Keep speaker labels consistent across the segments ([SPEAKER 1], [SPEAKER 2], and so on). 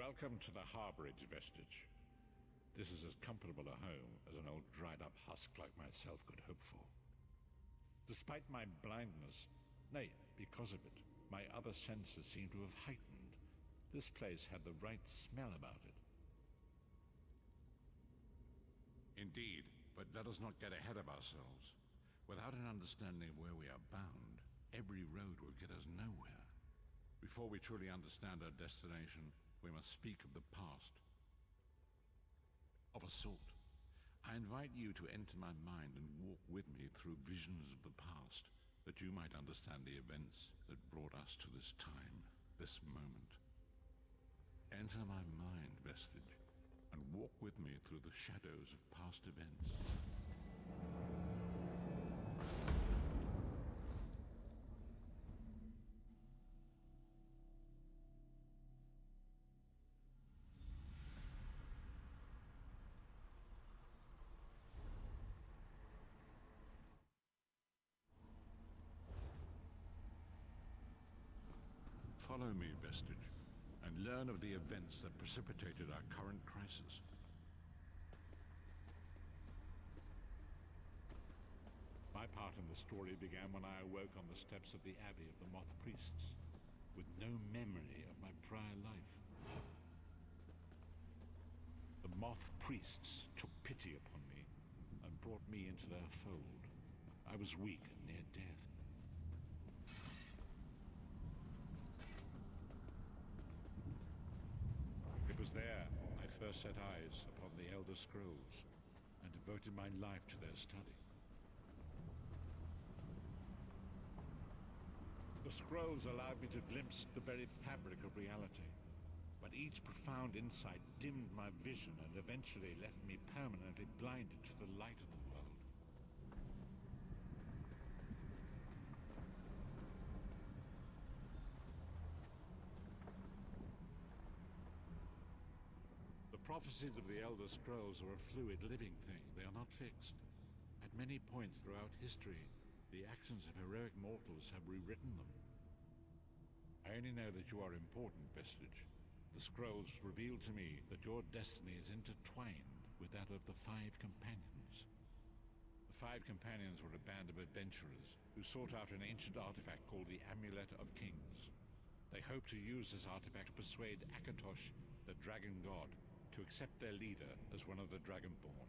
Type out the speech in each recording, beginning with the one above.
[SPEAKER 1] Welcome to the harborage, Vestige. This is as comfortable a home as an old dried-up husk like myself could hope for. Despite my blindness, nay, because of it, my other senses seem to have heightened. This place had the right smell about it. Indeed, but let us not get ahead of ourselves. Without an understanding of where we are bound, every road will get us nowhere. Before we truly understand our destination, we must speak of the past. Of a sort. I invite you to enter my mind and walk with me through visions of the past, that you might understand the events that brought us to this time, this moment. Enter my mind, Vestige, and walk with me through the shadows of past events. Follow me, Vestige, and learn of the events that precipitated our current crisis. My part in the story began when I awoke on the steps of the Abbey of the Moth Priests, with no memory of my prior life. The Moth Priests took pity upon me and brought me into their fold. I was weak and near death. It was there I first set eyes upon the Elder Scrolls and devoted my life to their study. The scrolls allowed me to glimpse the very fabric of reality, but each profound insight dimmed my vision and eventually left me permanently blinded to the light of the world. The prophecies of the Elder Scrolls are a fluid, living thing. They are not fixed. At many points throughout history, the actions of heroic mortals have rewritten them. I only know that you are important, Vestige. The scrolls reveal to me that your destiny is intertwined with that of the Five Companions. The Five Companions were a band of adventurers who sought out an ancient artifact called the Amulet of Kings. They hoped to use this artifact to persuade Akatosh, the dragon god, to accept their leader as one of the Dragonborn.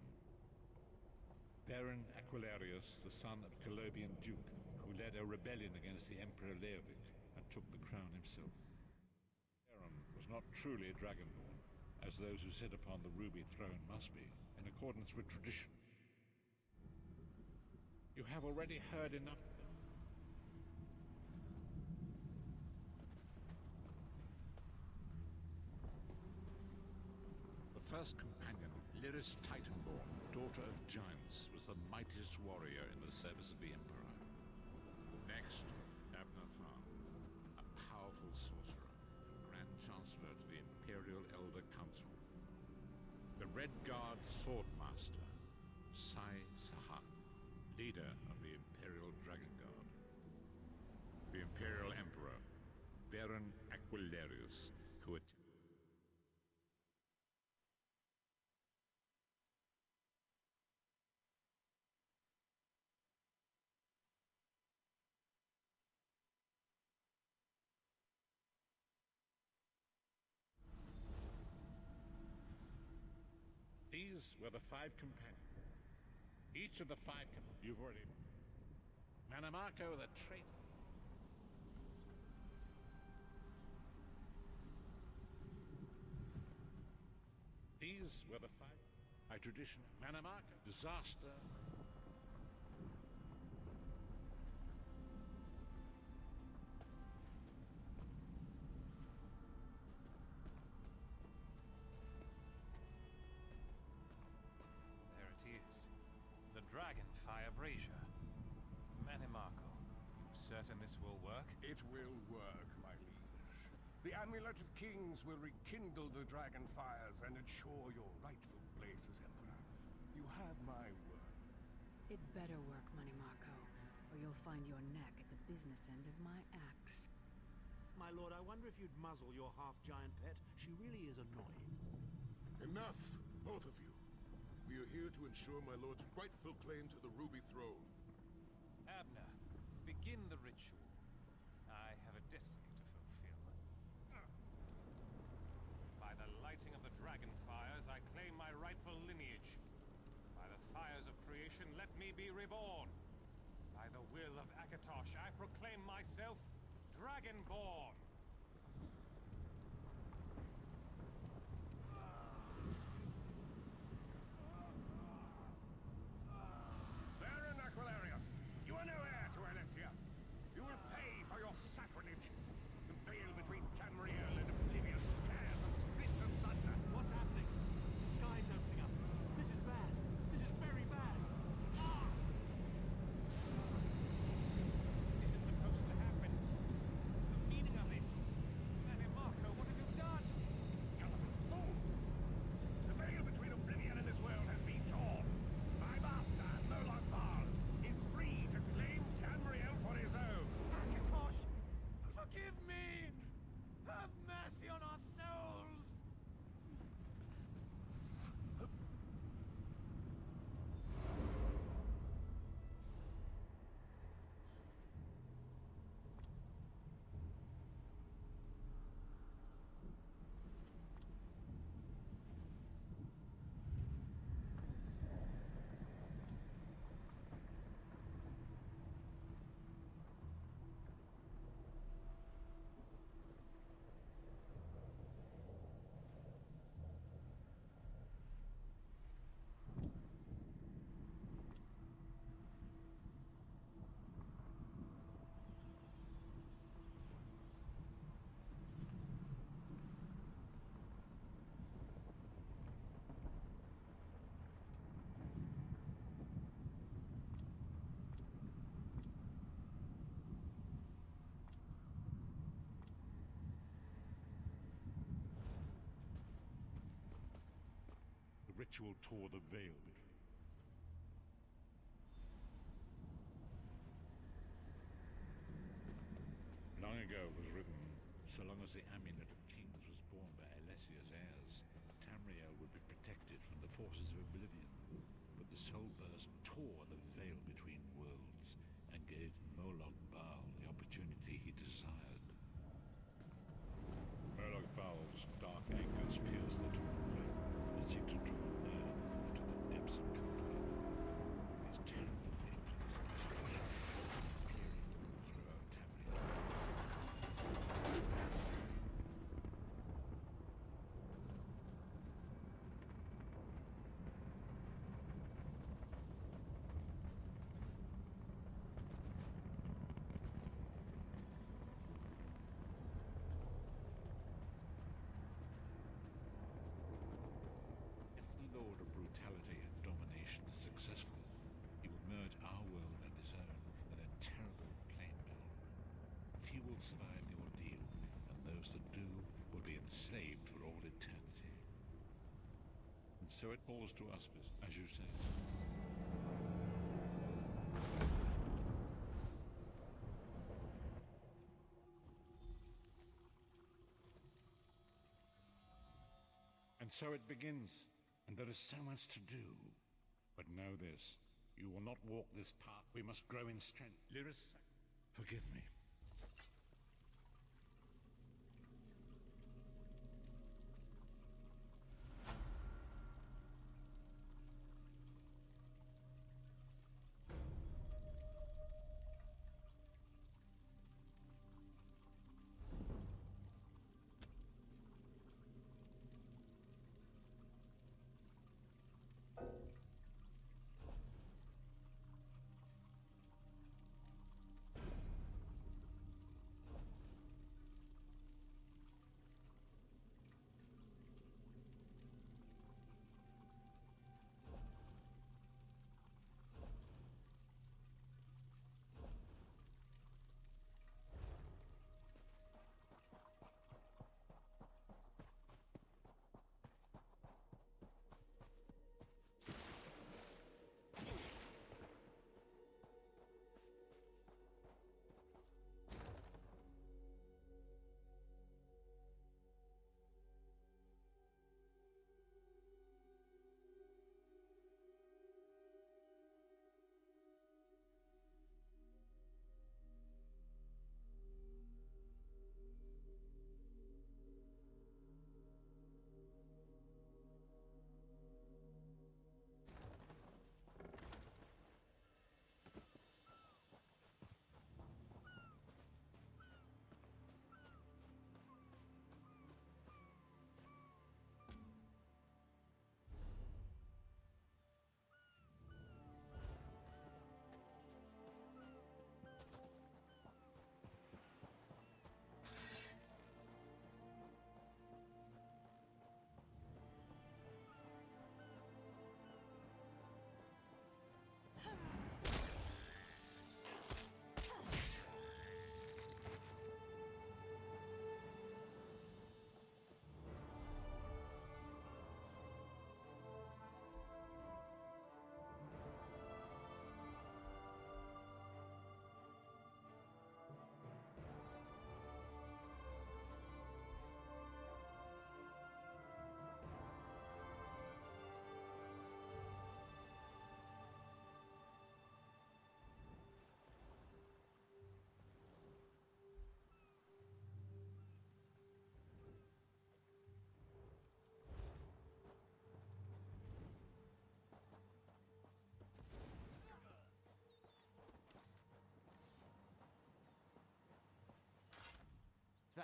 [SPEAKER 1] Baron Aquilarius, the son of Colovian Duke, who led a rebellion against the Emperor Leovic and took the crown himself. Baron was not truly a Dragonborn, as those who sit upon the ruby throne must be, in accordance with tradition. You have already heard enough. The first companion, Lyris Titanborn, daughter of giants, was the mightiest warrior in the service of the Emperor. Next, Abner Tharn, a powerful sorcerer and Grand Chancellor to the Imperial Elder Council. The Red Guard Swordmaster, Sai Sahan, leader of the Imperial Dragon Guard. The Imperial Emperor, Baron Aquilarius, who These were the Five Companions. Each of the Five Companions. You've already... Manimarco the traitor. These were the Five... By tradition, Manimarco, disaster...
[SPEAKER 2] Is the Dragonfire Brazier. Manimarco, you certain this will work?
[SPEAKER 3] It will work, my liege. The Amulet of Kings will rekindle the dragon fires and ensure your rightful place as Emperor. You have my word.
[SPEAKER 4] It better work, Manimarco, or you'll find your neck at the business end of my axe. My lord, I wonder if you'd muzzle your half-giant pet. She really is annoying.
[SPEAKER 5] Enough, both of you. We are here to ensure my lord's rightful claim to the Ruby Throne.
[SPEAKER 2] Abner, begin the ritual. I have a destiny to fulfill. By the lighting of the dragon fires, I claim my rightful lineage. By the fires of creation, let me be reborn. By the will of Akatosh, I proclaim myself Dragonborn.
[SPEAKER 3] Baron Aquilarius, you are no heir to Elysia. You will pay for your sacrilege. The veil between Tamriel and Oblivion tears and splits asunder.
[SPEAKER 4] What's happening? The sky's opening up. This is bad. This is very bad. Ah!
[SPEAKER 2] This isn't supposed to happen. What's the meaning of this? Manny Marco, what have you done?
[SPEAKER 3] Gullible fools! The veil between Oblivion and this world has been torn. My master, Moloch Baal, is free to claim Tamriel for his own.
[SPEAKER 2] Akatosh, forgive me! Have mercy on our souls!
[SPEAKER 1] The ritual tore the veil between. Long ago it was written, so long as the amulet of kings was borne by Alessia's heirs, Tamriel would be protected from the forces of oblivion. But the soul burst tore the veil between worlds and gave Moloch Baal the opportunity he desired. Moloch Baal's dark angers pierced the torn veil and seek to draw near into the depths of Calcutta. These terrible angels of destruction peering throughout Tamriel. If the Lord of Brutality and Domination is successful, he will merge our world and his own in a terrible plain mill. Few will survive the ordeal, and those that do will be enslaved for all eternity. And so it falls to us, as you say. And so it begins, and there is so much to do. But know this, you will not walk this path. We must grow in strength. Lyris, forgive me.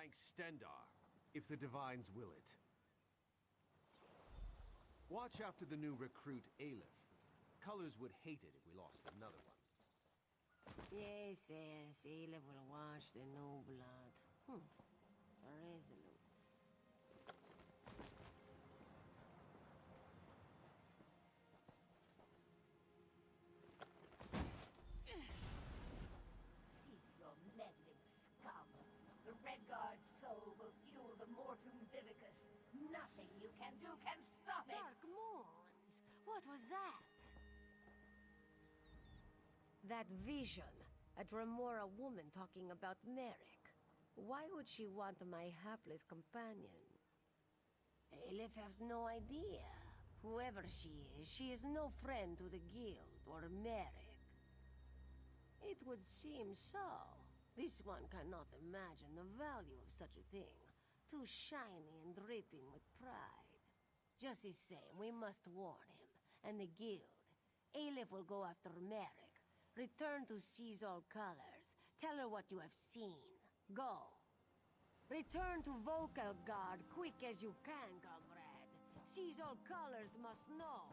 [SPEAKER 6] thank Stendar, if the Divines will it. Watch after the new recruit, Aleph. Colors would hate it if we lost another one.
[SPEAKER 7] Yes, Aleph will watch the new blood. Resolute.
[SPEAKER 8] Cease your meddling, scum. The Redguard's soul will fuel the Mortum Vivicus. Nothing you can do can stop it!
[SPEAKER 7] Dark Moons! What was that? That vision. A Dremora woman talking about Merrick. Why would she want my hapless companion? Aleph has no idea. Whoever she is no friend to the guild or Merrick. It would seem so. This one cannot imagine the value of such a thing. Too shiny and dripping with pride. Just the same, we must warn him. And the guild. Aleph will go after Merrick. Return to seize all colors. Tell her what you have seen. Go. Return to Vocal Guard quick as you can, comrade. Seize all colors must know.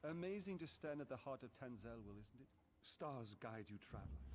[SPEAKER 9] Amazing to stand at the heart of Tanzelwil, isn't it? Stars guide you, traveler.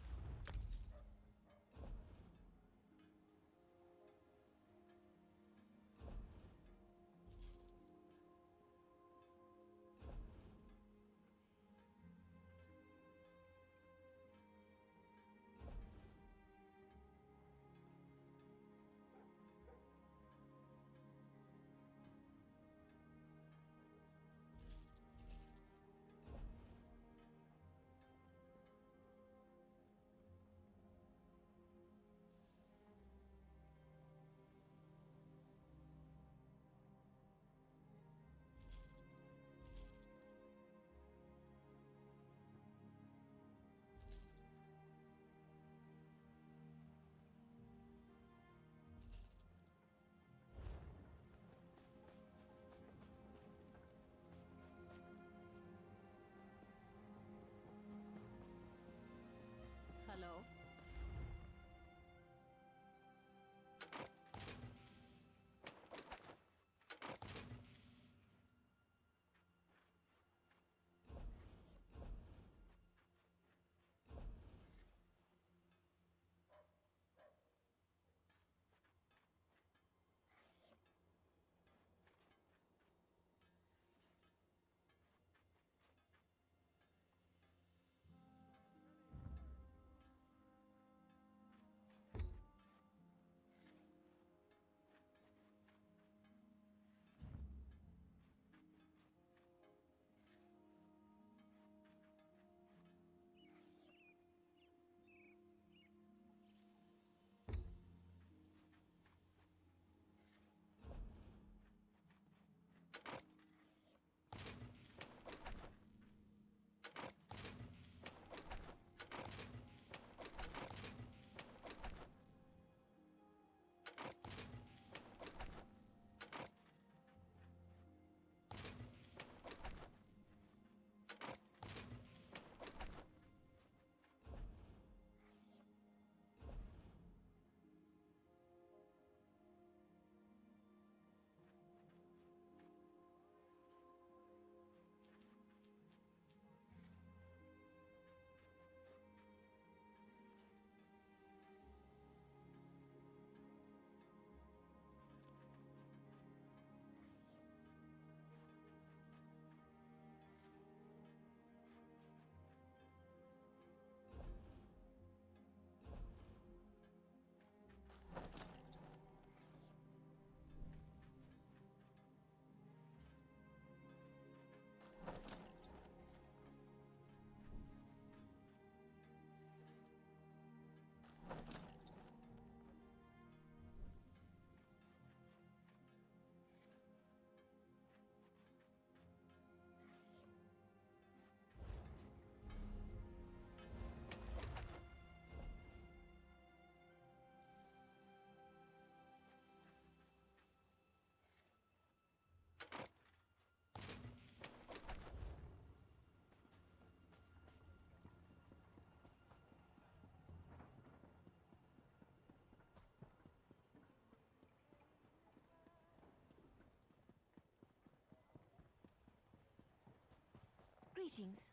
[SPEAKER 7] Hello?
[SPEAKER 10] Greetings.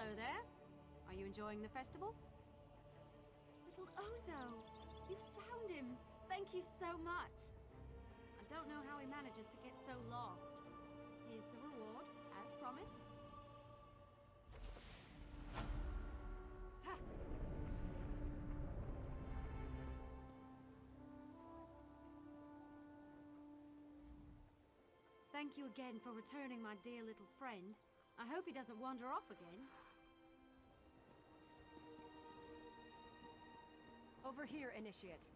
[SPEAKER 10] Hello there. Are you enjoying the festival? Little Ozo! You found him! Thank you so much! I don't know how he manages to get so lost. Here's the reward, as promised. Ha! Thank you again for returning my dear little friend. I hope he doesn't wander off again.
[SPEAKER 11] Over here, Initiate.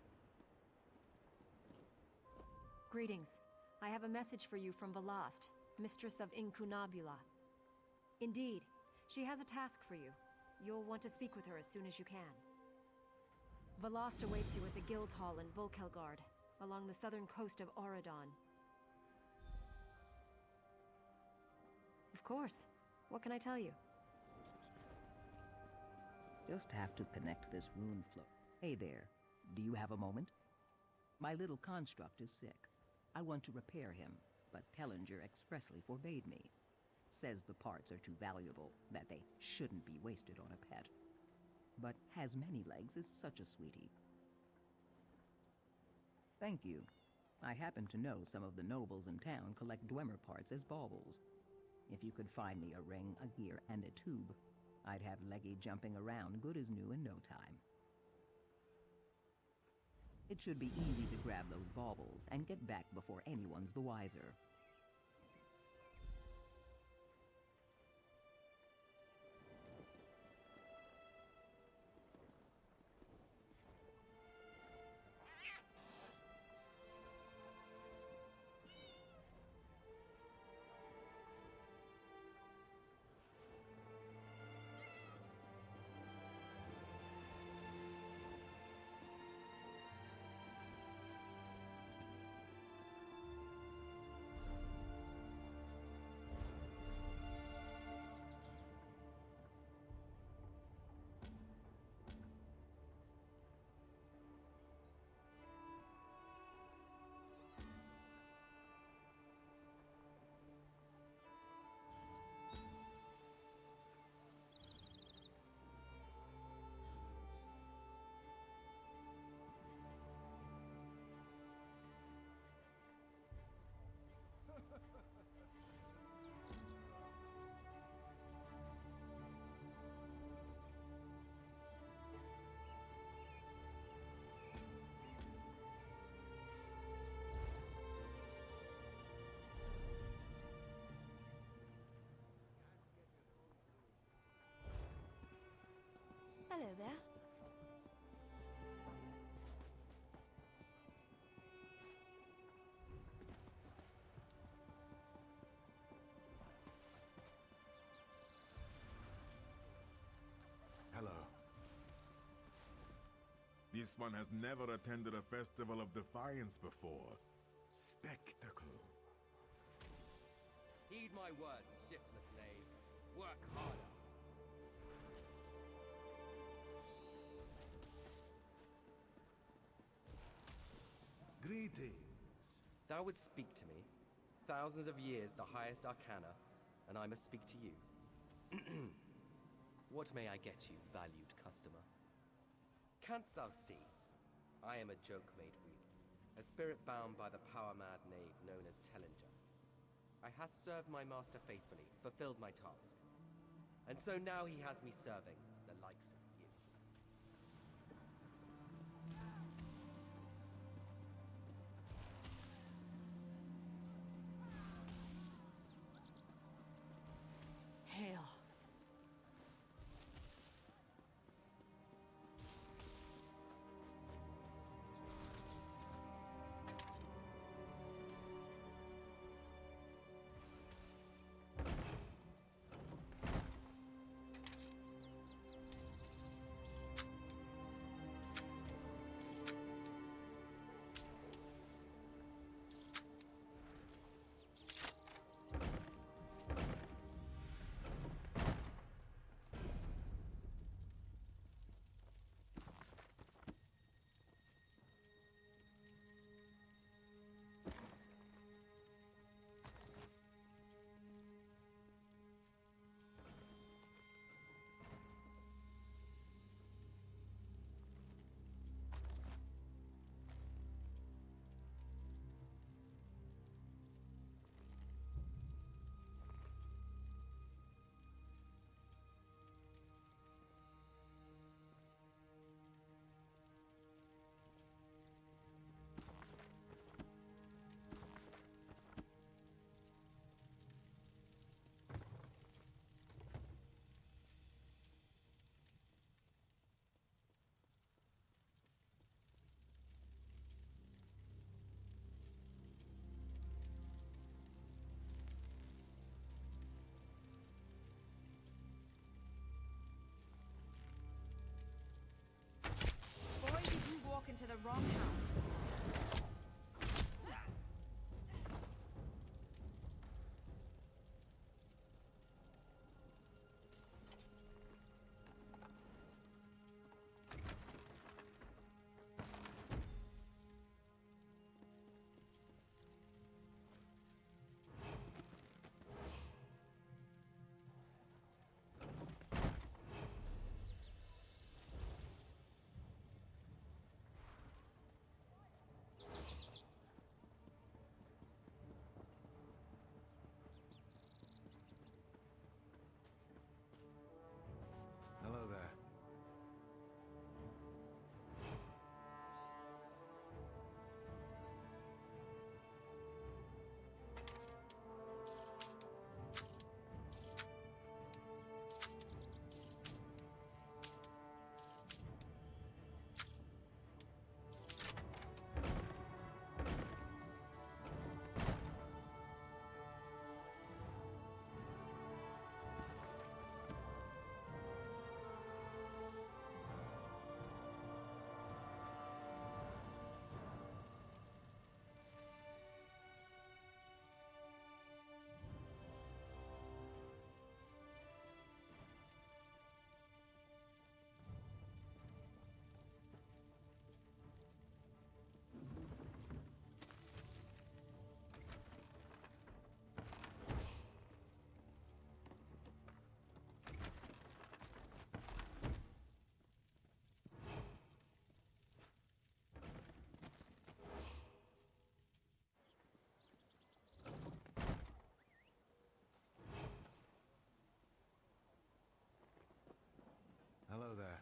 [SPEAKER 11] Greetings. I have a message for you from Velast, Mistress of Incunabula. Indeed, she has a task for you. You'll want to speak with her as soon as you can. Velast awaits you at the Guild Hall in Volkelgard, along the southern coast of Auradon. Of course. What can I tell you?
[SPEAKER 12] Just have to connect this rune flow. Hey there, do you have a moment? My little construct is sick. I want to repair him, but Tellinger expressly forbade me. Says the parts are too valuable, that they shouldn't be wasted on a pet. But has many legs is such a sweetie. Thank you. I happen to know some of the nobles in town collect Dwemer parts as baubles. If you could find me a ring, a gear, and a tube, I'd have Leggy jumping around good as new in no time. It should be easy to grab those baubles and get back before anyone's the wiser.
[SPEAKER 7] Hello there.
[SPEAKER 5] Hello. This one has never attended a festival of defiance before. Spectacle.
[SPEAKER 6] Heed my words, shiftless slave. Work harder.
[SPEAKER 5] Greetings.
[SPEAKER 6] Thou wouldst speak to me. Thousands of years the highest arcana, and I must speak to you. What may I get you, valued customer? Canst thou see? I am a joke made real, a spirit bound by the power-mad knave known as Tellinger. I has served my master faithfully, fulfilled my task. And so now he has me serving the likes of you.
[SPEAKER 11] Hail.
[SPEAKER 10] taken to the wrong house.
[SPEAKER 3] Hello there. Hello there.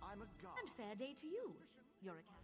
[SPEAKER 4] I'm a god.
[SPEAKER 8] And fair day to you. You're a cat.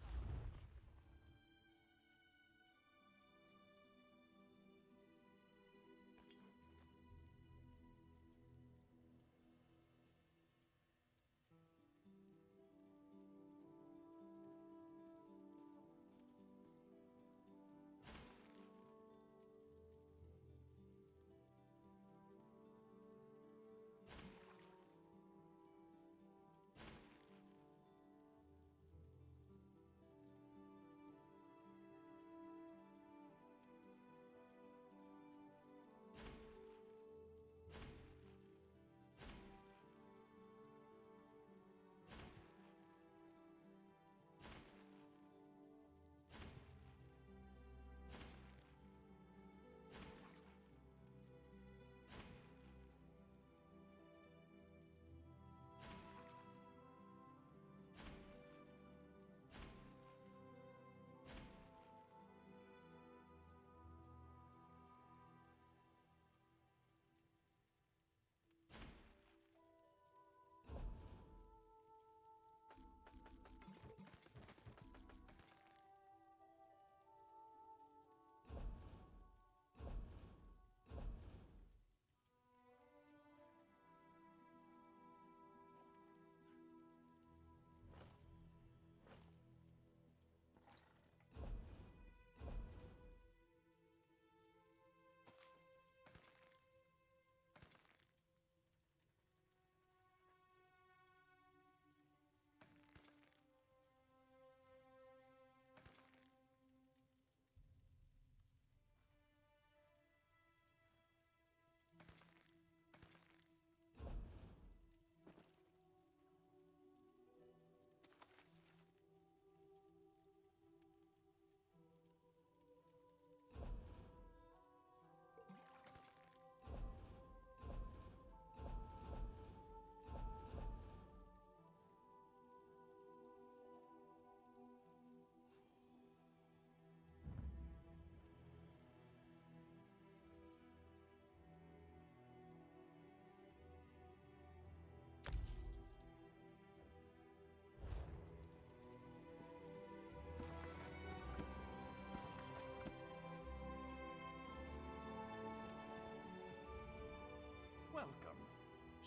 [SPEAKER 9] Welcome.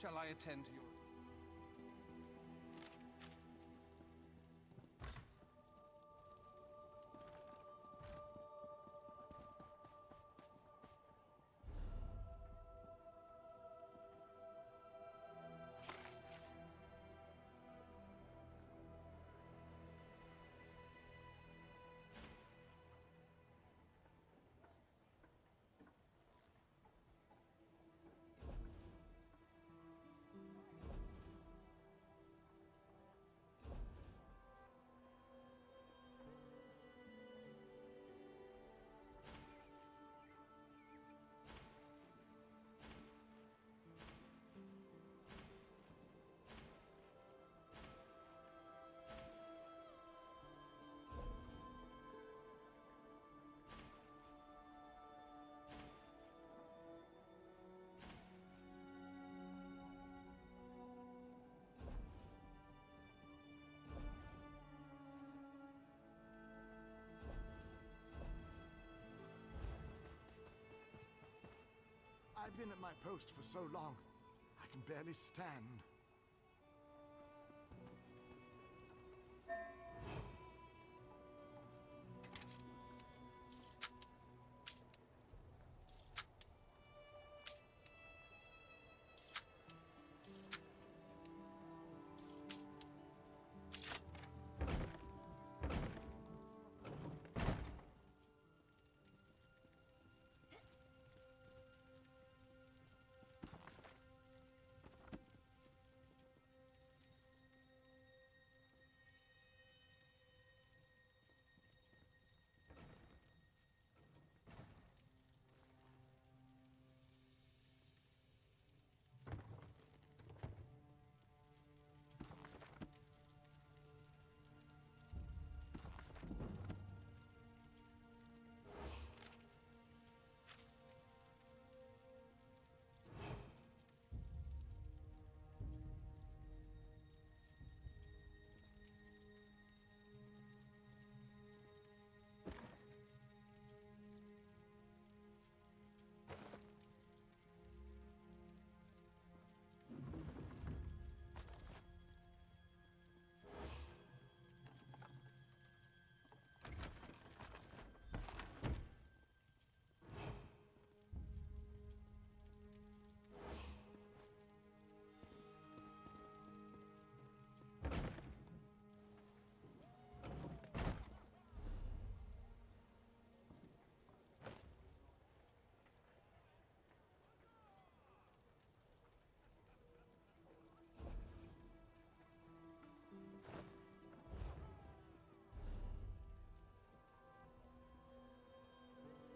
[SPEAKER 9] Shall I attend to your...
[SPEAKER 13] I've been at my post for so long, I can barely stand.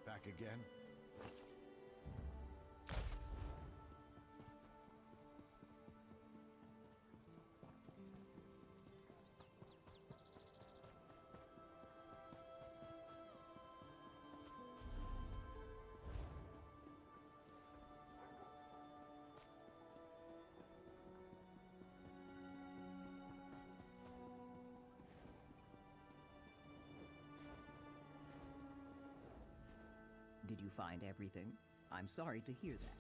[SPEAKER 13] Back again?
[SPEAKER 12] Did you find everything? I'm sorry to hear that.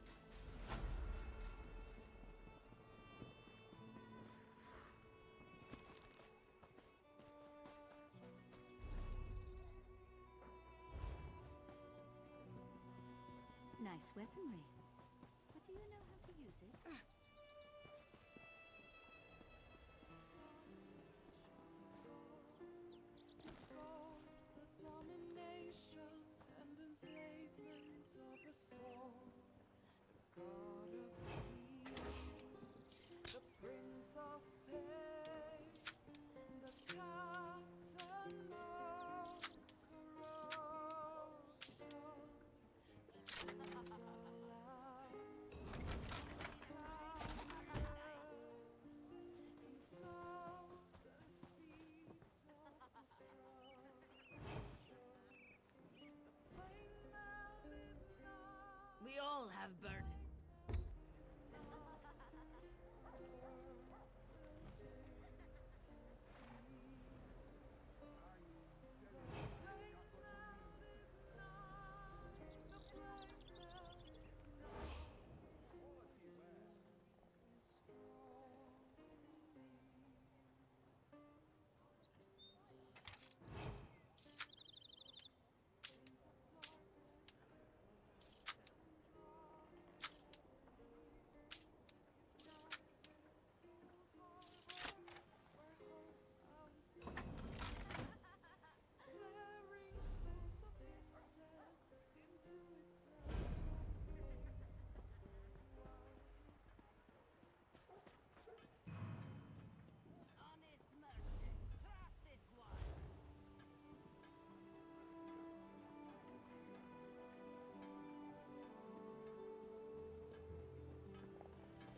[SPEAKER 14] Nice weaponry. But do you know how to use it?
[SPEAKER 15] Domination and enslavement of a soul, the god of schemes, the prince of pain, the captain of corruption. He tills the land, he sows the seeds of destruction.
[SPEAKER 7] We all have burden.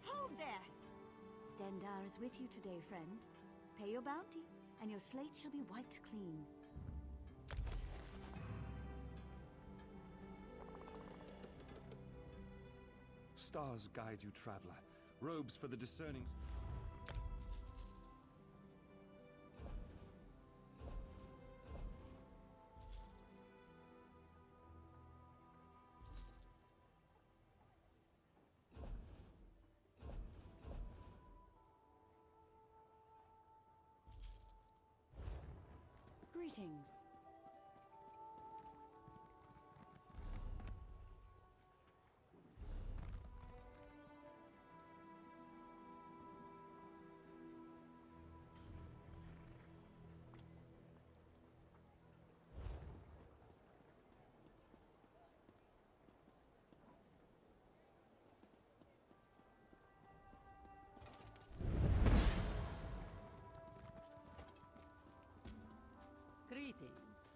[SPEAKER 14] Hold there! Stendar is with you today, friend. Pay your bounty, and your slate shall be wiped clean.
[SPEAKER 9] Stars guide you, traveler. Robes for the discerning.
[SPEAKER 14] Greetings.
[SPEAKER 16] Greetings.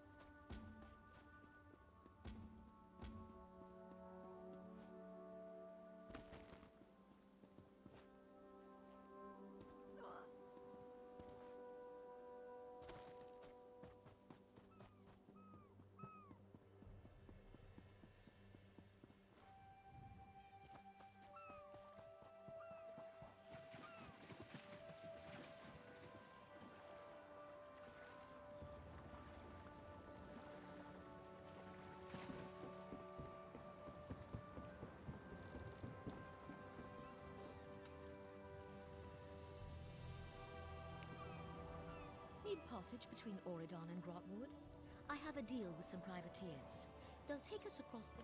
[SPEAKER 17] Need passage between Oridon and Grotwood? I have a deal with some privateers. They'll take us across the...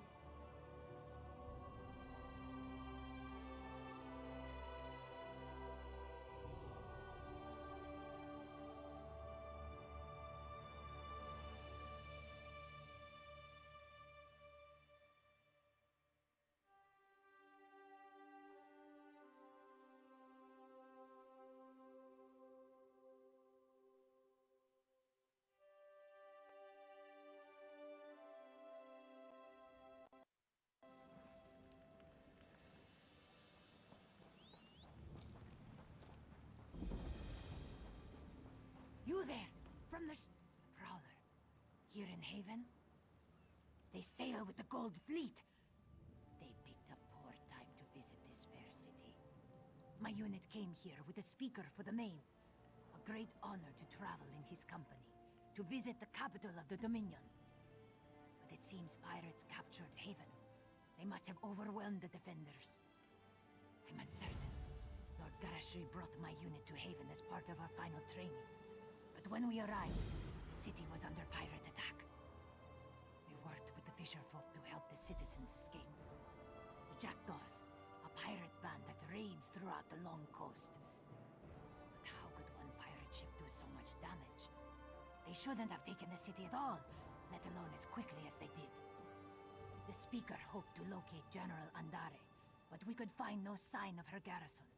[SPEAKER 18] You there, from the Prowler, here in Haven? They sail with the Gold Fleet. They picked a poor time to visit this fair city. My unit came here with a speaker for the Main. A great honor to travel in his company, to visit the capital of the Dominion. But it seems pirates captured Haven. They must have overwhelmed the defenders. I'm uncertain. Lord Garashri brought my unit to Haven as part of our final training. But when we arrived, the city was under pirate attack. We worked with the fisherfolk to help the citizens escape. The Jackdaws, a pirate band that raids throughout the long coast. But how could one pirate ship do so much damage? They shouldn't have taken the city at all, let alone as quickly as they did. The speaker hoped to locate General Andare, but we could find no sign of her garrison.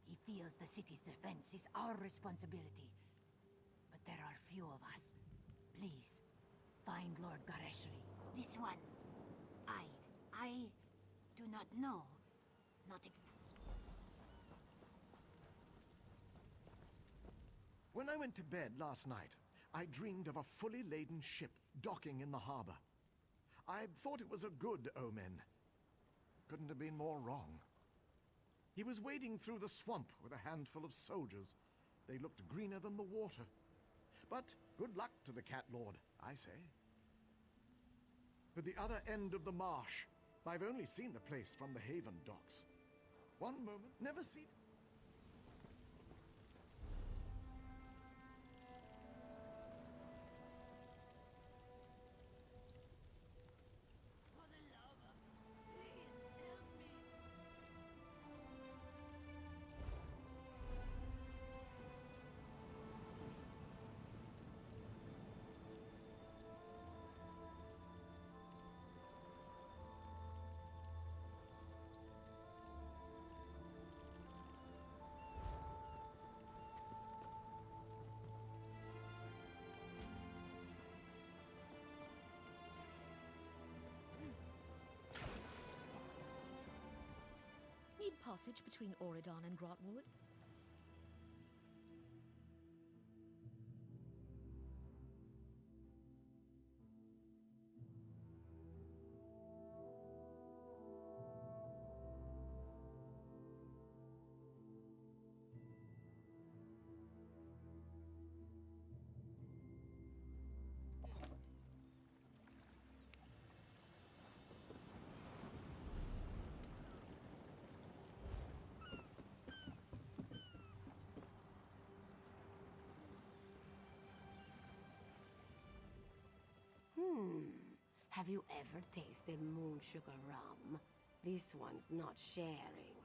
[SPEAKER 18] He feels the city's defense is our responsibility. But there are few of us. Please, find Lord Gareshri. This one. I do not know. Not
[SPEAKER 13] When I went to bed last night, I dreamed of a fully laden ship docking in the harbor. I thought it was a good omen. Couldn't have been more wrong. He was wading through the swamp with a handful of soldiers. They looked greener than the water. But good luck to the Cat Lord, I say. To the other end of the marsh. I've only seen the place from the Haven docks. One moment, never seen...
[SPEAKER 17] Need passage between Oridon and Grotwood?
[SPEAKER 7] Have you ever tasted moon sugar rum? This one's not sharing.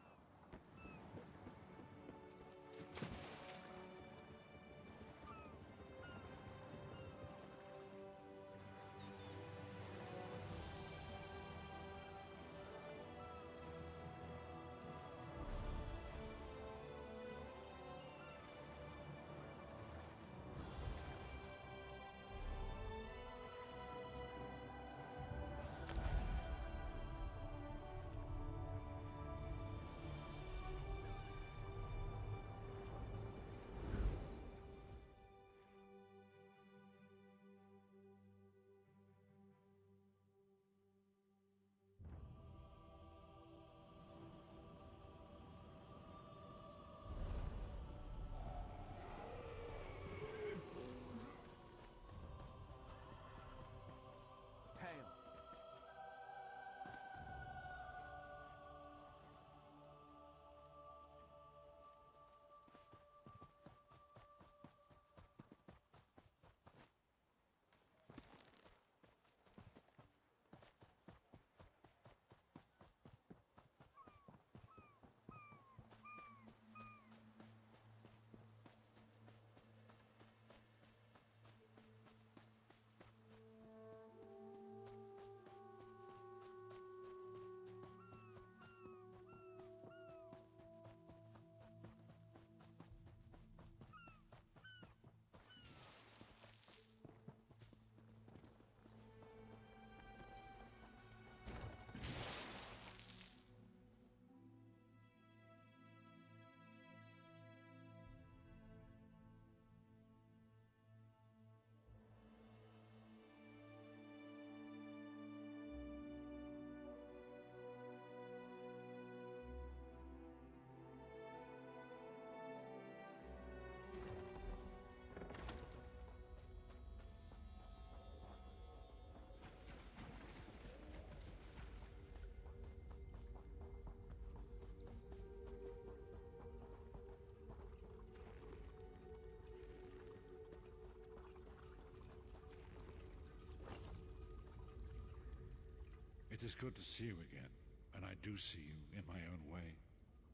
[SPEAKER 1] It is good to see you again, and I do see you in my own way.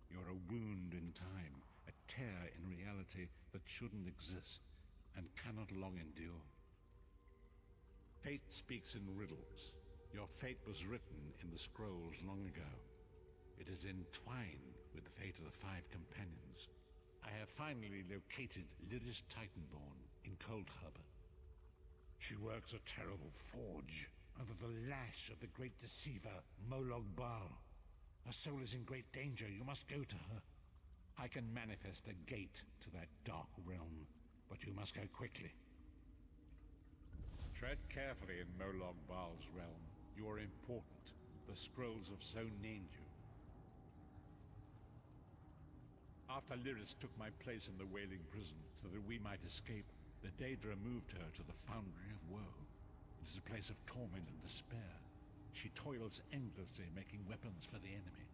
[SPEAKER 1] You're a wound in time, a tear in reality that shouldn't exist and cannot long endure. Fate speaks in riddles. Your fate was written in the scrolls long ago. It is entwined with the fate of the five companions. I have finally located Lyris Titanborn in Cold Harbor. She works a terrible forge under the lash of the great deceiver, Molog Baal. Her soul is in great danger. You must go to her. I can manifest a gate to that dark realm, but you must go quickly. Tread carefully in Molog Baal's realm. You are important. The scrolls have so named you. After Lyris took my place in the Wailing Prison so that we might escape, the Daedra moved her to the Foundry of Woe. It is a place of torment and despair. She toils endlessly making weapons for the enemy.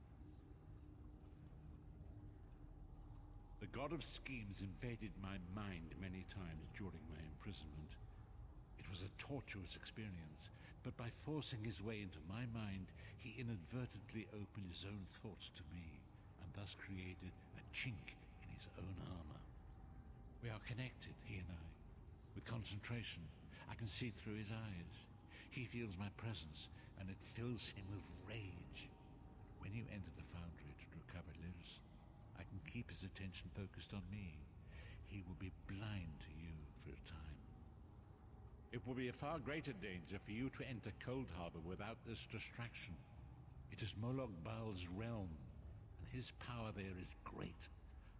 [SPEAKER 1] The god of schemes invaded my mind many times during my imprisonment. It was a tortuous experience, but by forcing his way into my mind, he inadvertently opened his own thoughts to me, and thus created a chink in his own armor. We are connected, he and I. With concentration, I can see through his eyes. He feels my presence, and it fills him with rage. When you enter the foundry to recover Lyris, I can keep his attention focused on me. He will be blind to you for a time. It will be a far greater danger for you to enter Cold Harbor without this distraction. It is Molog Baal's realm, and his power there is great.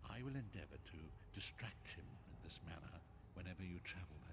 [SPEAKER 1] I will endeavor to distract him in this manner whenever you travel there.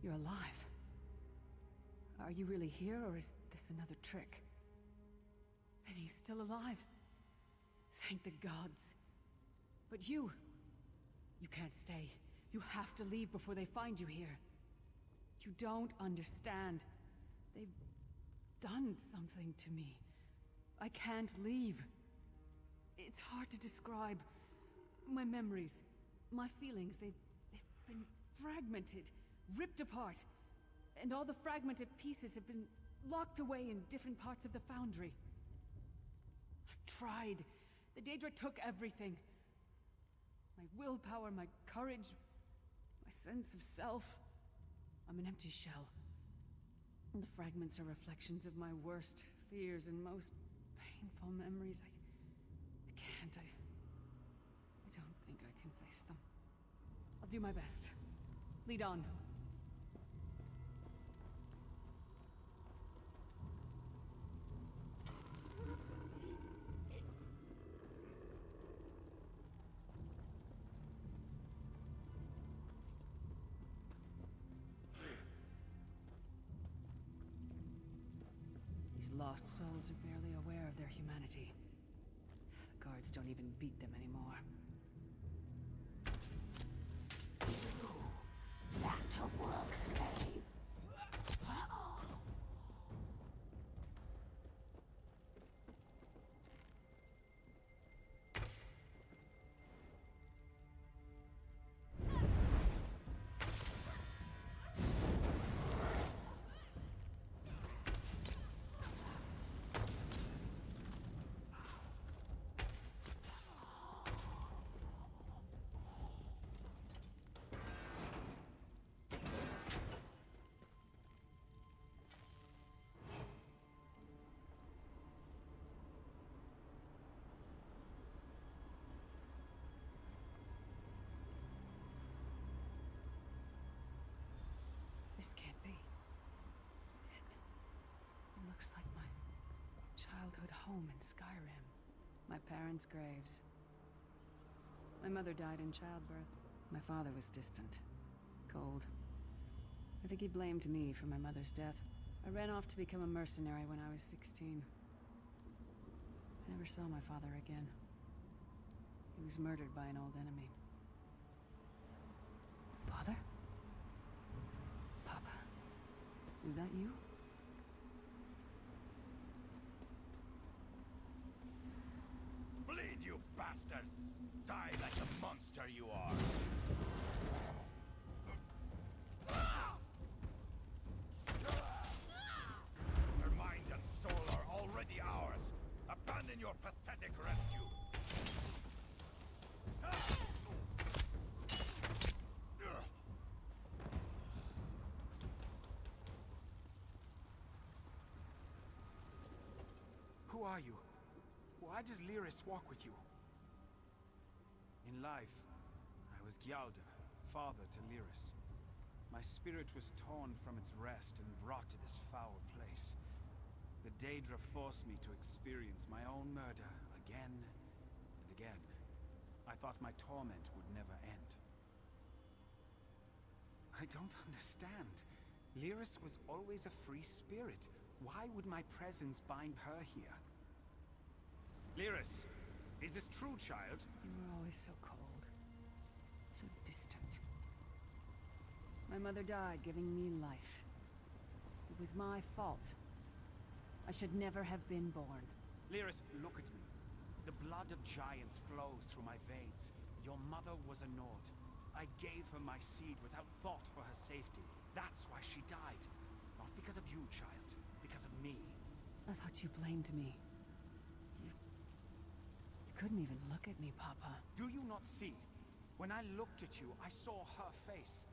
[SPEAKER 11] You're alive. Are you really here, or is this another trick? Then he's still alive. Thank the gods. But you can't stay. You have to leave before they find you here. You don't understand. They've done something to me. I can't leave. It's hard to describe. My memories, my feelings, they've been fragmented, ripped apart. And all the fragmented pieces have been locked away in different parts of the foundry. I've tried. The Daedra took everything. My willpower, my courage, my sense of self. I'm an empty shell. And the fragments are reflections of my worst fears and most painful memories. I can't. I don't think I can face them. I'll do my best. Lead on. These lost souls are barely aware of their humanity. The guards don't even beat them anymore.
[SPEAKER 8] Back to work, slave.
[SPEAKER 11] This can't be. It looks like my childhood home in Skyrim. My parents' graves. My mother died in childbirth. My father was distant. Cold. I think he blamed me for my mother's death. I ran off to become a mercenary when I was 16. I never saw my father again. He was murdered by an old enemy. Father? Papa? Is that you?
[SPEAKER 3] Bleed, you bastard! Die like the monster you are! Your mind and soul are already ours. Abandon your pathetic rescue.
[SPEAKER 16] Who are you? Why does Lyris walk with you? In life, I was Gyalda, father to Lyris. My spirit was torn from its rest and brought to this foul place. The Daedra forced me to experience my own murder again and again. I thought my torment would never end. I don't understand. Lyris was always a free spirit. Why would my presence bind her here? Lyris, is this true, child?
[SPEAKER 11] You were always so cold. So distant. My mother died giving me life. It was my fault. I should never have been born.
[SPEAKER 16] Lyris, look at me. The blood of giants flows through my veins. Your mother was a Nord. I gave her my seed without thought for her safety. That's why she died. Not because of you, child. Because of me.
[SPEAKER 11] I thought you blamed me. You couldn't even look at me, Papa.
[SPEAKER 16] Do you not see? When I looked at you, I saw her face.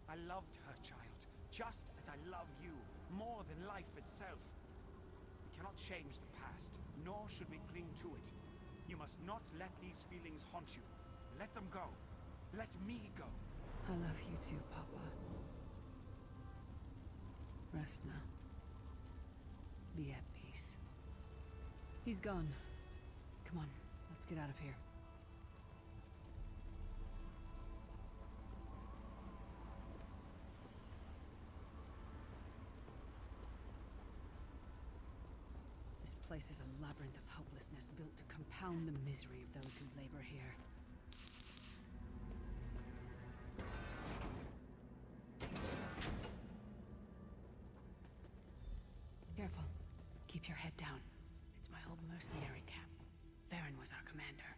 [SPEAKER 16] I loved her, child, just as I love you, more than life itself. We cannot change the past, nor should we cling to it. You must not let these feelings haunt you. Let them go. Let me go.
[SPEAKER 11] I love you too, Papa. Rest now. Be at peace. He's gone. Come on, let's get out of here.
[SPEAKER 19] place is a labyrinth of hopelessness built to compound the misery of those who labor here. Careful. Keep your head down. It's my old mercenary camp. Varen was our commander.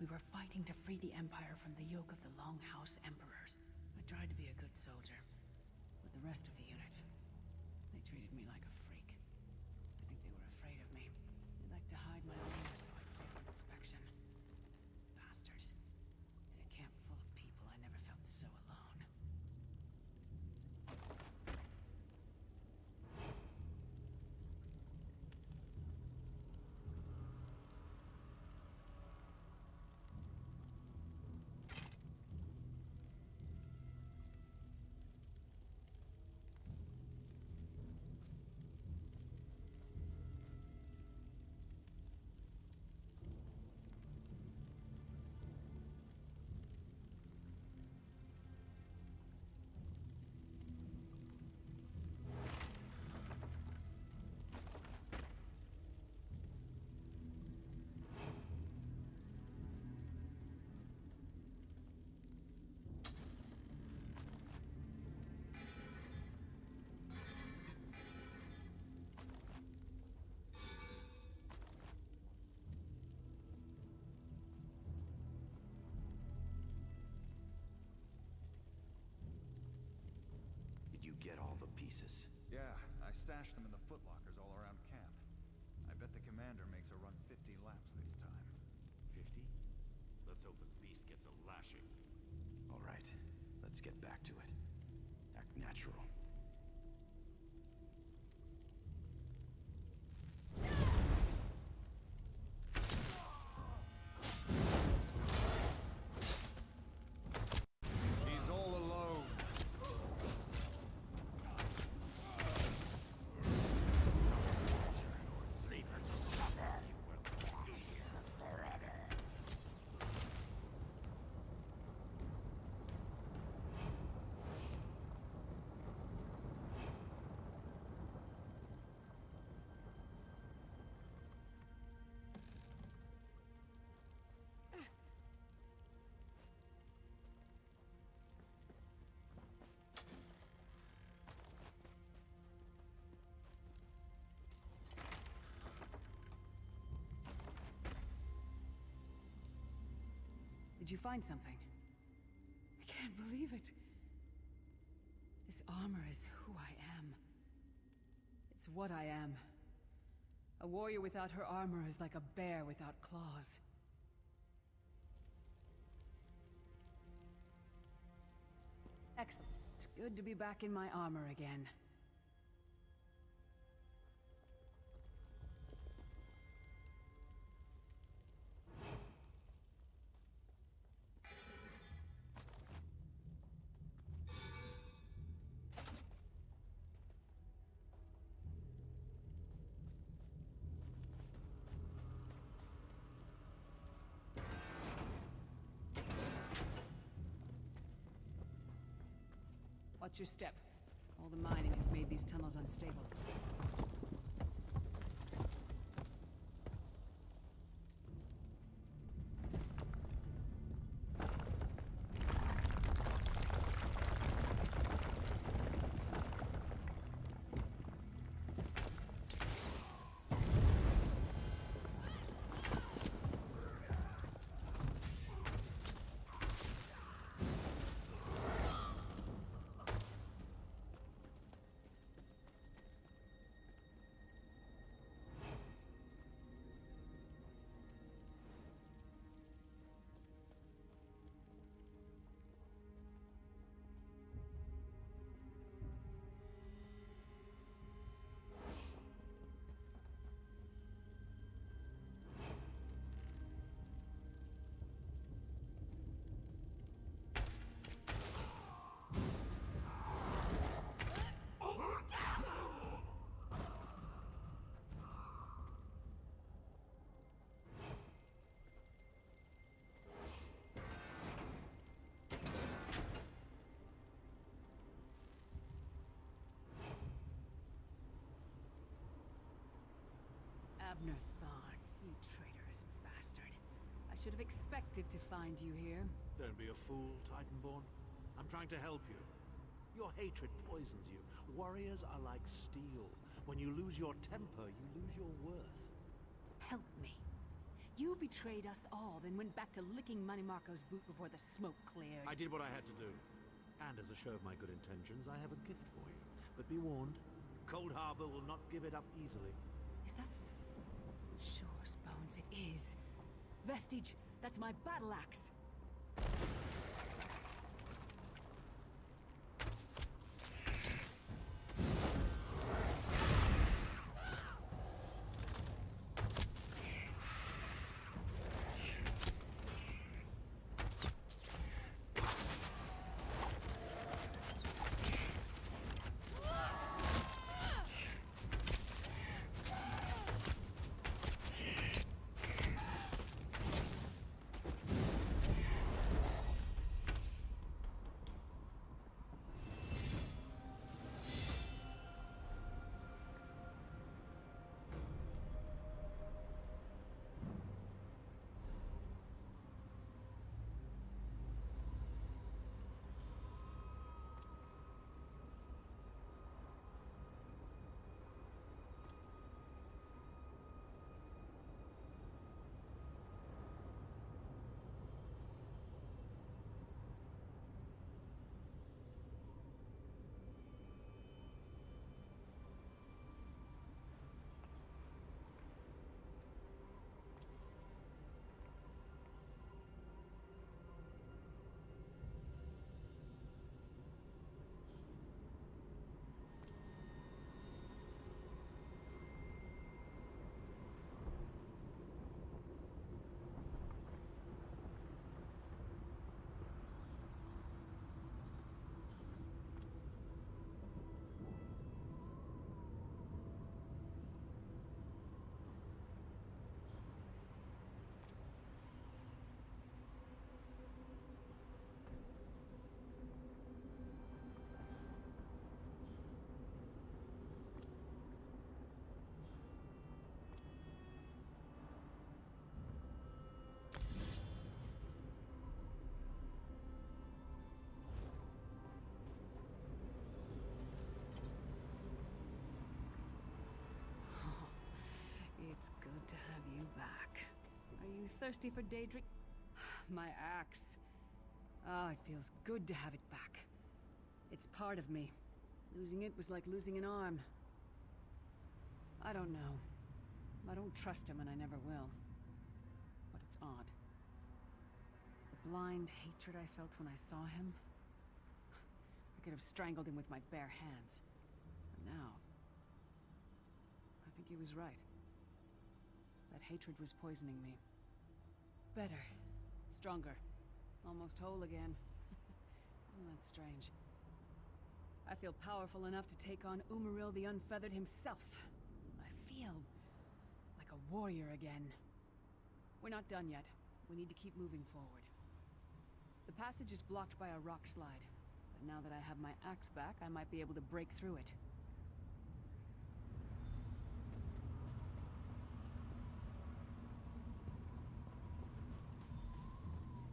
[SPEAKER 19] We were fighting to free the Empire from the yoke of the Longhouse Emperors. I tried to be a good soldier. But the rest of the unit, they treated me like a freak. I think they were afraid of me. They liked to hide my armor so I'd fail inspection. Bastards. In a camp full of people, I never felt so alone.
[SPEAKER 20] Did you get all the pieces?
[SPEAKER 21] Yeah, I stashed them in the footlockers all around camp. I bet the commander makes her run 50 laps this time.
[SPEAKER 20] 50? Let's hope the beast gets a lashing. All right, let's get back to it. Act natural.
[SPEAKER 21] She's all alone.
[SPEAKER 20] Leave her to suffer. You will rot here forever.
[SPEAKER 19] Did you find something? I can't believe it. This armor is who I am. It's what I am. A warrior without her armor is like a bear without claws. Excellent. It's good to be back in my armor again. Watch your step. All the mining has made these tunnels unstable. Abner Thorn, you traitorous bastard. I should have expected to find you here.
[SPEAKER 2] Don't be a fool, Titanborn. I'm trying to help you. Your hatred poisons you. Warriors are like steel. When you lose your temper, you lose your worth.
[SPEAKER 19] Help me. You betrayed us all, then went back to licking Manny Marco's boot before the smoke cleared.
[SPEAKER 2] I did what I had to do. And as a show of my good intentions, I have a gift for you. But be warned, Cold Harbor will not give it up easily.
[SPEAKER 19] Is that... Sure as bones it is. Vestige, that's my battle axe. It's good to have you back. Are you thirsty for daydream? My axe. Ah, it feels good to have it back. It's part of me. Losing it was like losing an arm. I don't know. I don't trust him and I never will. But it's odd. The blind hatred I felt when I saw him. I could have strangled him with my bare hands. But now... I think he was right. That hatred was poisoning me. Better. Stronger. Almost whole again. Isn't that strange? I feel powerful enough to take on Umaril the Unfeathered himself. I feel like a warrior again. We're not done yet. We need to keep moving forward. The passage is blocked by a rock slide. But now that I have my axe back, I might be able to break through it.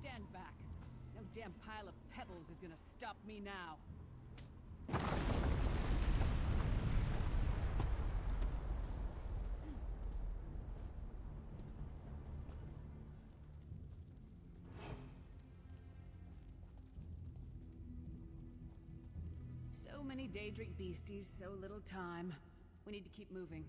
[SPEAKER 19] Stand back. No damn pile of pebbles is gonna stop me now. So many Daedric beasties, so little time. We need to keep moving.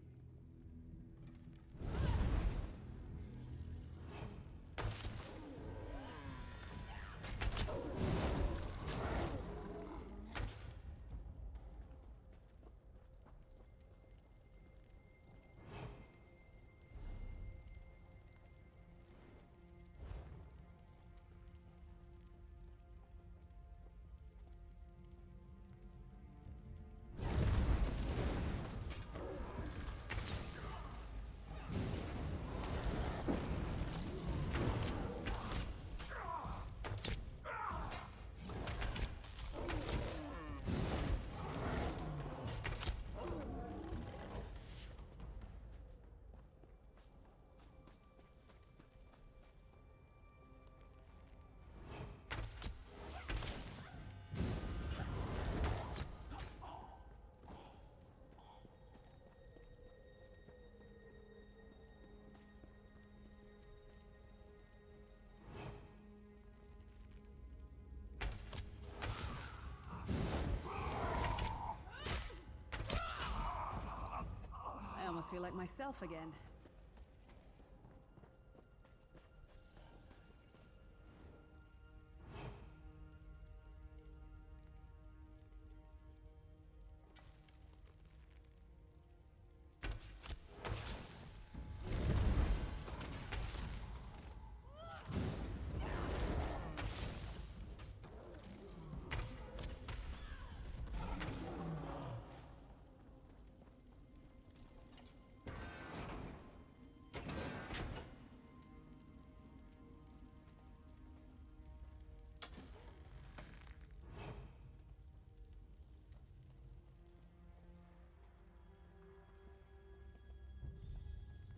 [SPEAKER 19] like myself again.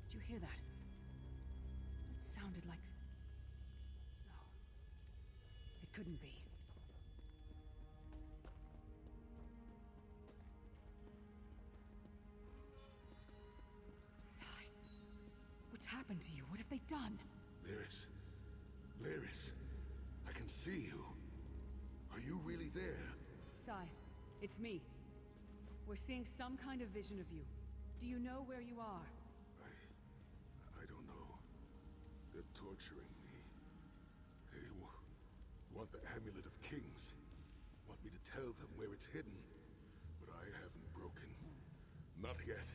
[SPEAKER 19] Did you hear that? It sounded like... No. It couldn't be. Sai. What's happened to you? What have they done?
[SPEAKER 5] Lyris. Lyris. I can see you. Are you really there?
[SPEAKER 19] Sai, it's me. We're seeing some kind of vision of you. Do you know where you are?
[SPEAKER 5] I don't know. They're torturing me. They want the Amulet of Kings. Want me to tell them where it's hidden. But I haven't broken. Not yet.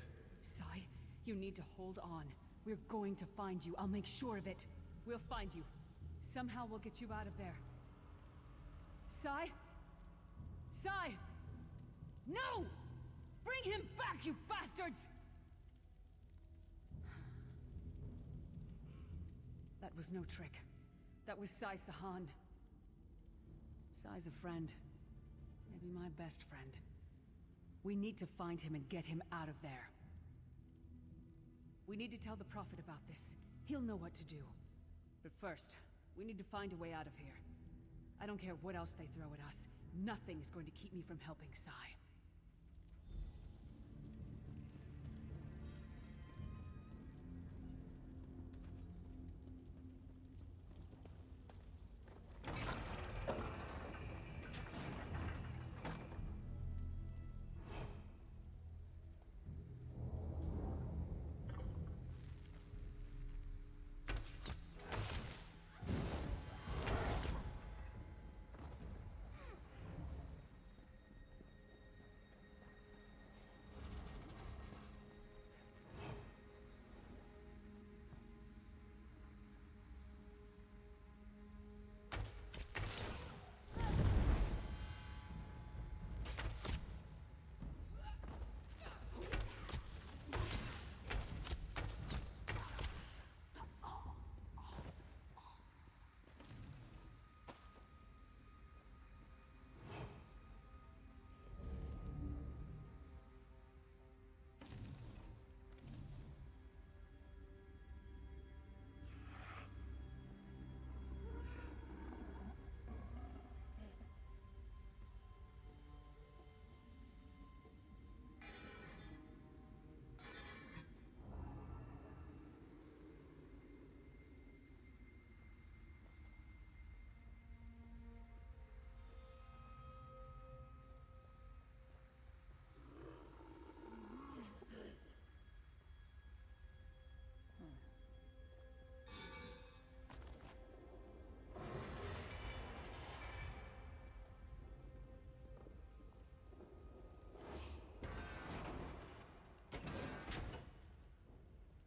[SPEAKER 19] Sai, you need to hold on. We're going to find you. I'll make sure of it. We'll find you. Somehow we'll get you out of there. Sai? Sai! No! Bring him back, you bastards! That was no trick. That was Sai Sahan. Sai's a friend. Maybe my best friend. We need to find him and get him out of there. We need to tell the Prophet about this. He'll know what to do. But first, we need to find a way out of here. I don't care what else they throw at us. Nothing's going to keep me from helping Sai.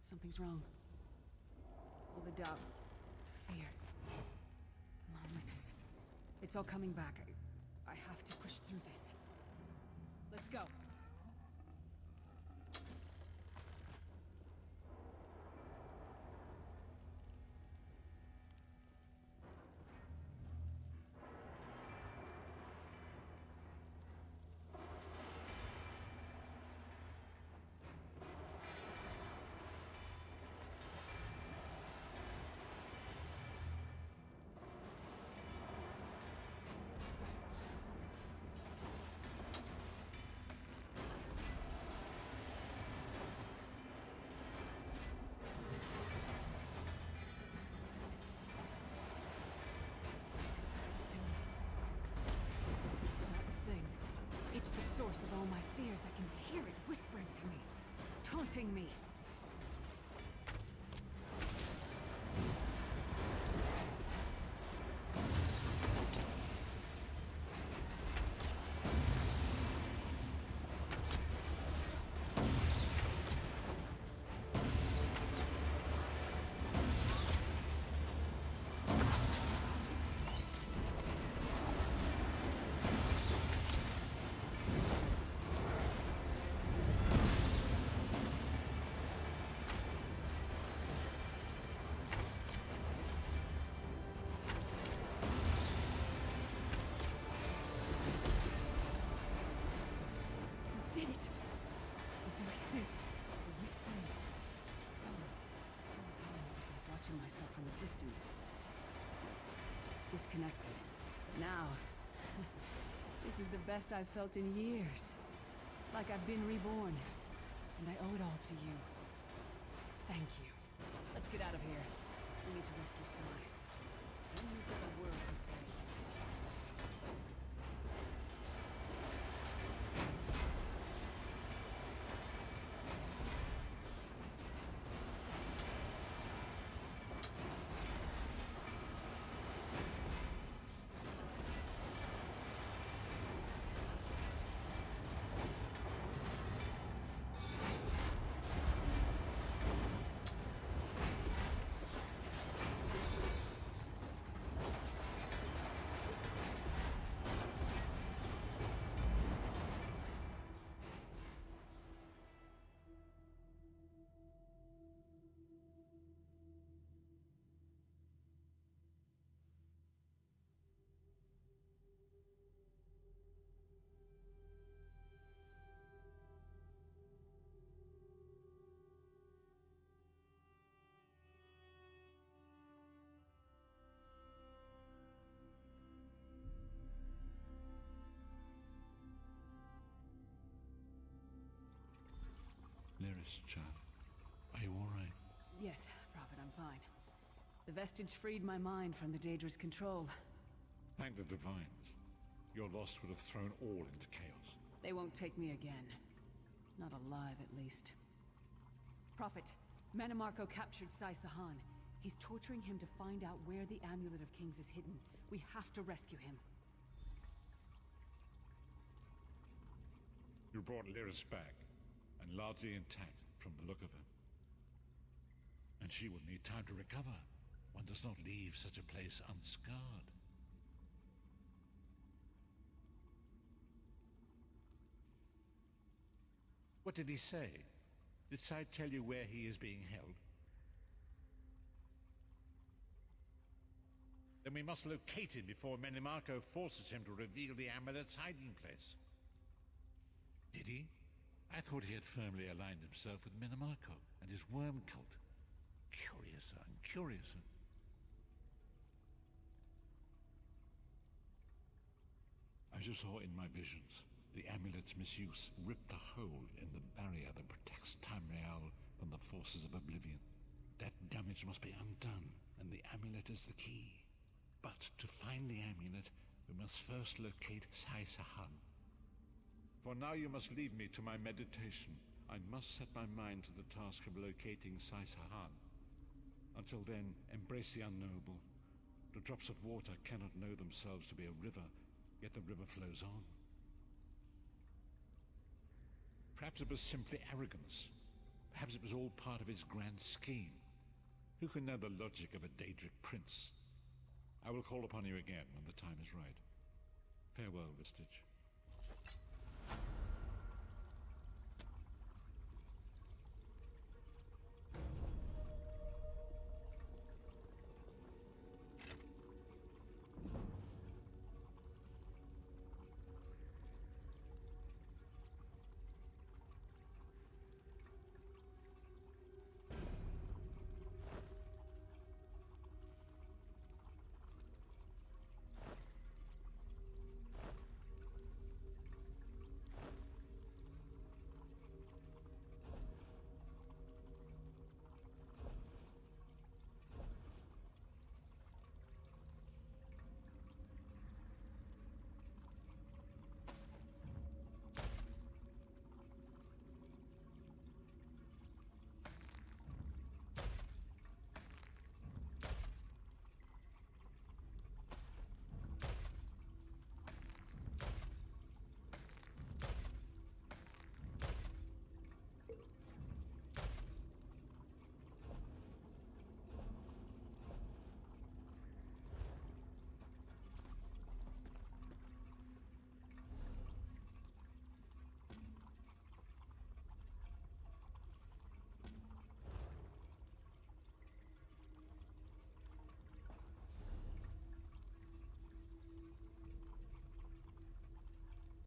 [SPEAKER 19] Something's wrong. All the doubt, fear, loneliness. It's all coming back. I have to push through this. Let's go. It's the source of all my fears. I can hear it whispering to me, taunting me. from a distance. Disconnected. Now, this is the best I've felt in years. Like I've been reborn. And I owe it all to you. Thank you. Let's get out of here. We need to rescue Sai. When you've got a word to say.
[SPEAKER 1] Lyris, child. Are you all right?
[SPEAKER 19] Yes, Prophet, I'm fine. The vestige freed my mind from the Daedra's control.
[SPEAKER 1] Thank the Divines. Your loss would have thrown all into chaos.
[SPEAKER 19] They won't take me again. Not alive, at least. Prophet, Manimarco captured Sai Sahan. He's torturing him to find out where the Amulet of Kings is hidden. We have to rescue him.
[SPEAKER 1] You brought Lyris back, and largely intact from the look of her. And she would need time to recover. One does not leave such a place unscarred. What did he say? Did Sai tell you where he is being held? Then we must locate him before Manimarco forces him to reveal the amulet's hiding place. Did he? I thought he had firmly aligned himself with Manimarco and his worm cult. Curiouser and curiouser. As you saw in my visions, the amulet's misuse ripped a hole in the barrier that protects Tamriel from the forces of oblivion. That damage must be undone, and the amulet is the key. But to find the amulet, we must first locate Sai Sahan. For now you must leave me to my meditation. I must set my mind to the task of locating Sai Sahan. Until then, embrace the unknowable. The drops of water cannot know themselves to be a river, yet the river flows on. Perhaps it was simply arrogance. Perhaps it was all part of his grand scheme. Who can know the logic of a Daedric prince? I will call upon you again when the time is right. Farewell, Vestige.